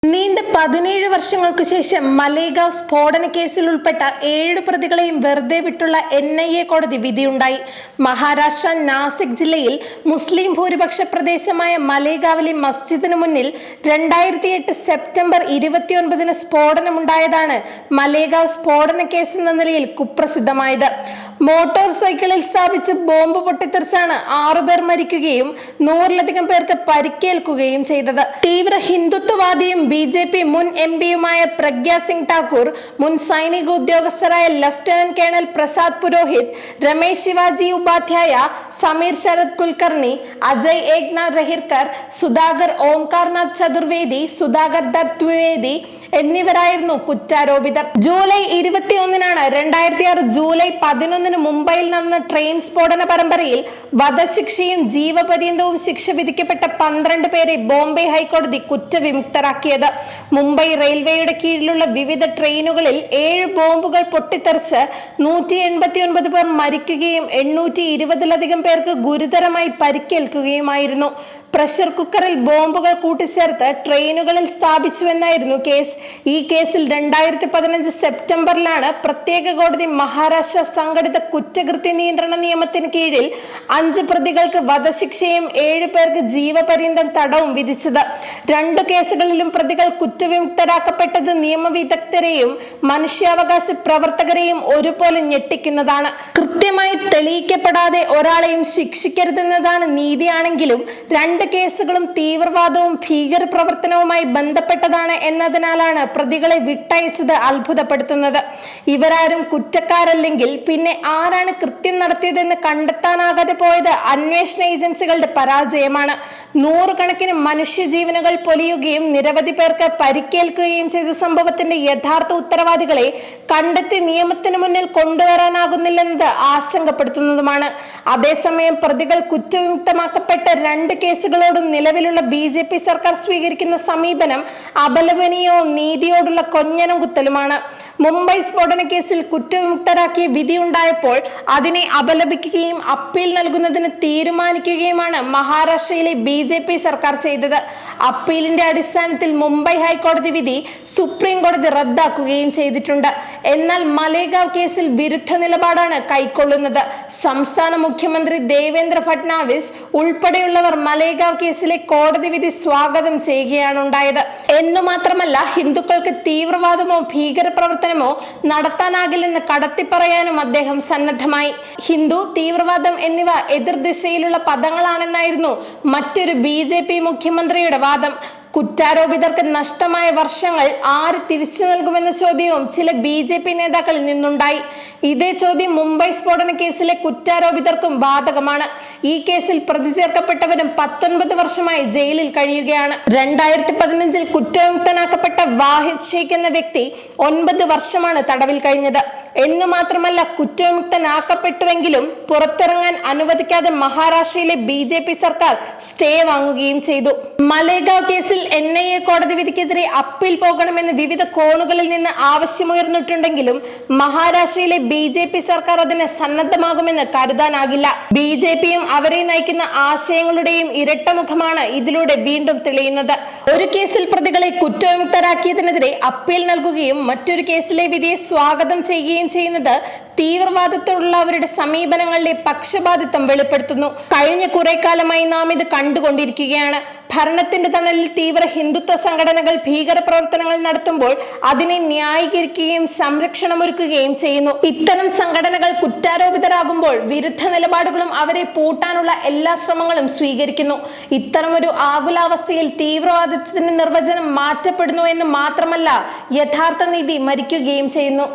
നീണ്ട 17 വർഷങ്ങൾക്കു ശേഷം മലേഗാവ് സ്ഫോടന കേസിൽ ഉൾപ്പെട്ട 7 പ്രതികളെയും വെറുതെ വിട്ടുള്ള NIA കോടതി വിധിയുണ്ടായി. മഹാരാഷ്ട്ര നാസിക് ജില്ലയിൽ മുസ്ലിം ഭൂരിപക്ഷ പ്രദേശമായ മലേഗാവിലെ മസ്ജിദിന് മുന്നിൽ 2008 സെപ്റ്റംബർ 29 സ്ഫോടനമുണ്ടായതാണ് മലേഗാവ് സ്ഫോടന കേസ് എന്ന നിലയിൽ കുപ്രസിദ്ധമായത്. മോട്ടോർ സൈക്കിളിൽ സ്ഥാപിച്ച് ബോംബ് പൊട്ടിത്തെറിച്ചാണ് 6 പേർ മരിക്കുകയും 100-ലധികം പേർക്ക് പരിക്കേൽക്കുകയും ചെയ്തത്. തീവ്ര ഹിന്ദുത്വവാദിയും BJP മുൻ MPയുമായ പ്രഗ്യാ സിംഗ് ഠാക്കൂർ, മുൻ സൈനിക ഉദ്യോഗസ്ഥരായ ലഫ്റ്റനന്റ് കേണൽ പ്രസാദ് പുരോഹിത്, രമേശ് ശിവാജി ഉപാധ്യായ, സമീർ ശരത് കുൽക്കർണി, അജയ് ഏക്നാഥ് റഹിർക്കർ, സുധാകർ ഓംകാർനാഥ് ചതുർവേദി, സുധാകർ ദത്ത് ദ്വിവേദി എന്നിവരായിരുന്നു കുറ്റാരോപിതർ. ജൂലൈ 21-നാണ് 2006 ജൂലൈ 11 മുംബൈയിൽ നടന്ന ട്രെയിൻ സ്ഫോടന പരമ്പരയിൽ വധശിക്ഷയും ജീവപര്യന്തവും ശിക്ഷ വിധിക്കപ്പെട്ട 12 പേരെ ബോംബെ ഹൈക്കോടതി കുറ്റവിമുക്തരാക്കിയത്. മുംബൈ റെയിൽവേയുടെ കീഴിലുള്ള വിവിധ ട്രെയിനുകളിൽ 7 ബോംബുകൾ പൊട്ടിത്തെറിച്ച് 189 പേർ മരിക്കുകയും 820-ലധികം പേർക്ക് ഗുരുതരമായി പരിക്കേൽക്കുകയുമായിരുന്നു. പ്രഷർ കുക്കറിൽ ബോംബുകൾ കൂട്ടിച്ചേർത്ത് ട്രെയിനുകളിൽ സ്ഥാപിച്ചുവെന്നായിരുന്നു കേസ്. ഈ കേസിൽ 2015 സെപ്റ്റംബറിലാണ് പ്രത്യേക കോടതി മഹാരാഷ്ട്ര സംഘടിത കുറ്റകൃത്യ നിയന്ത്രണ നിയമത്തിന് കീഴിൽ 5 പ്രതികൾക്ക് വധശിക്ഷയും 7 പേർക്ക് ജീവപര്യന്തം തടവും വിധിച്ചത്. 2 കേസുകളിലും പ്രതികൾ കുറ്റവിമുക്തരാക്കപ്പെട്ടത് നിയമവിദഗ്ധരെയും മനുഷ്യാവകാശ പ്രവർത്തകരെയും ഒരുപോലെ ഞെട്ടിക്കുന്നതാണ്. കൃത്യമായി തെളിയിക്കപ്പെടാതെ ഒരാളെയും ശിക്ഷിക്കരുതെന്നതാണ് നീതിയാണെങ്കിലും 2 കേസുകളും തീവ്രവാദവും ഭീകരപ്രവർത്തനവുമായി ബന്ധപ്പെട്ടതാണ് എന്നതിനാലാണ് പ്രതികളെ വിട്ടയച്ചത് അത്ഭുതപ്പെടുത്തുന്നത്. ഇവരാരും കുറ്റക്കാരല്ലെങ്കിൽ പിന്നെ ആരാണ് കൃത്യം നടത്തിയതെന്ന് കണ്ടെത്താനാകാതെ പോയത് അന്വേഷണ ഏജൻസികളുടെ പരാജയമാണ്. 100 കണക്കിന് മനുഷ്യജീവനുകൾ പൊലിയുകയും നിരവധി പേർക്ക് പരിക്കേൽക്കുകയും ചെയ്ത സംഭവത്തിന്റെ യഥാർത്ഥ ഉത്തരവാദികളെ കണ്ടെത്തി നിയമത്തിന് മുന്നിൽ കൊണ്ടുവരാനാകുന്നില്ലെന്നത് ആശങ്കപ്പെടുത്തുന്നതുമാണ്. അതേസമയം പ്രതികൾ കുറ്റവിമുക്തമാക്കപ്പെട്ട 2 കേസുകളോടും നിലവിലുള്ള BJP സർക്കാർ സ്വീകരിക്കുന്ന സമീപനം അപലപനീയവും നീതിയോടുള്ള കൊഞ്ഞനം കുത്തലുമാണ്. മുംബൈ സ്ഫോടന കേസിൽ കുറ്റവിമുക്തരാക്കിയ വിധിയുണ്ടായപ്പോൾ അതിനെ അപലപിക്കുകയും അപ്പീൽ നൽകുന്നതിന് തീരുമാനിക്കുകയുമാണ് മഹാരാഷ്ട്രയിലെ BJP സർക്കാർ ചെയ്തത്. അപ്പീലിന്റെ അടിസ്ഥാനത്തിൽ മുംബൈ ഹൈക്കോടതി വിധി സുപ്രീം കോടതി റദ്ദാക്കുകയും ചെയ്തിട്ടുണ്ട്. എന്നാൽ മലേഗാവ് കേസിൽ വിരുദ്ധ നിലപാടാണ് കൈക്കൊള്ളുന്നത്. സംസ്ഥാന മുഖ്യമന്ത്രി ദേവേന്ദ്ര ഫട്നാവിസ് ഉൾപ്പെടെയുള്ളവർ മലേഗാവ് കേസിലെ കോടതി വിധി സ്വാഗതം ചെയ്യുകയാണ് ഉണ്ടായത്. എന്നു മാത്രമല്ല, ഹിന്ദുക്കൾക്ക് തീവ്രവാദമോ ഭീകരപ്രവർത്തനമോ നടത്താനാകില്ലെന്ന് കടത്തിപ്പറയാനും അദ്ദേഹം സന്നദ്ധമായി. ഹിന്ദു തീവ്രവാദം എന്നിവ എതിർദിശയിലുള്ള പദങ്ങളാണെന്നായിരുന്നു മറ്റൊരു BJP മുഖ്യമന്ത്രിയുടെ വാദം. കുറ്റാരോപിതർക്ക് നഷ്ടമായ വർഷങ്ങൾ ആര് തിരിച്ചു നൽകുമെന്ന ചോദ്യവും ചില BJP നേതാക്കളിൽ നിന്നുണ്ടായി. ഇതേ ചോദ്യം മുംബൈ സ്ഫോടന കേസിലെ കുറ്റാരോപിതർക്കും ബാധകമാണ്. ഈ കേസിൽ പ്രതി ചേർക്കപ്പെട്ടവരും 19 വർഷമായി ജയിലിൽ കഴിയുകയാണ്. 2015 കുറ്റവിമുക്തനാക്കപ്പെട്ട വാഹിദ് ഷെയ്ഖ് എന്ന വ്യക്തി 9 വർഷമാണ് തടവിൽ കഴിഞ്ഞത്. എന്നു മാത്രമല്ല, കുറ്റവിമുക്തനാക്കപ്പെട്ടുവെങ്കിലും പുറത്തിറങ്ങാൻ അനുവദിക്കാതെ മഹാരാഷ്ട്രയിലെ BJP സർക്കാർ സ്റ്റേ വാങ്ങുകയും ചെയ്തു. മലേഗാവ് കേസിൽ NIA കോടതി വിധിക്കെതിരെ അപ്പീൽ പോകണമെന്ന് വിവിധ കോണുകളിൽ നിന്ന് ആവശ്യമുയർന്നിട്ടുണ്ടെങ്കിലും മഹാരാഷ്ട്രയിലെ BJP സർക്കാർ അതിന് സന്നദ്ധമാകുമെന്ന് കരുതാനാകില്ല. BJPയും അവരെ നയിക്കുന്ന ആശയങ്ങളുടെയും ഇരട്ടമുഖമാണ് ഇതിലൂടെ വീണ്ടും തെളിയുന്നത്. ഒരു കേസിൽ പ്രതികളെ കുറ്റവിമുക്തരാക്കിയതിനെതിരെ അപ്പീൽ നൽകുകയും മറ്റൊരു കേസിലെ വിധിയെ സ്വാഗതം ചെയ്യുകയും ചെയ്യുന്നത് തീവ്രവാദത്തോടുള്ള അവരുടെ സമീപനങ്ങളിലെ പക്ഷപാതിത്വം വെളിപ്പെടുത്തുന്നു. കഴിഞ്ഞ കുറെ കാലമായി നാം ഇത് കണ്ടുകൊണ്ടിരിക്കുകയാണ്. ഭരണത്തിന്റെ തണലിൽ തീവ്ര ഹിന്ദുത്വ സംഘടനകൾ ഭീകരപ്രവർത്തനങ്ങൾ നടത്തുമ്പോൾ അതിനെ ന്യായീകരിക്കുകയും സംരക്ഷണമൊരുക്കുകയും ചെയ്യുന്നു. ഇത്തരം സംഘടനകൾ കുറ്റാരോപിതരാകുമ്പോൾ വിരുദ്ധ നിലപാടുകളും അവരെ പൂട്ടാനുള്ള എല്ലാ ശ്രമങ്ങളും സ്വീകരിക്കുന്നു. ഇത്തരമൊരു ആകുലാവസ്ഥയിൽ തീവ്രവാദത്തിന്റെ നിർവചനം മാറ്റപ്പെടുന്നു എന്ന് മാത്രമല്ല, യഥാർത്ഥ നീതി മരിക്കുകയും ചെയ്യുന്നു.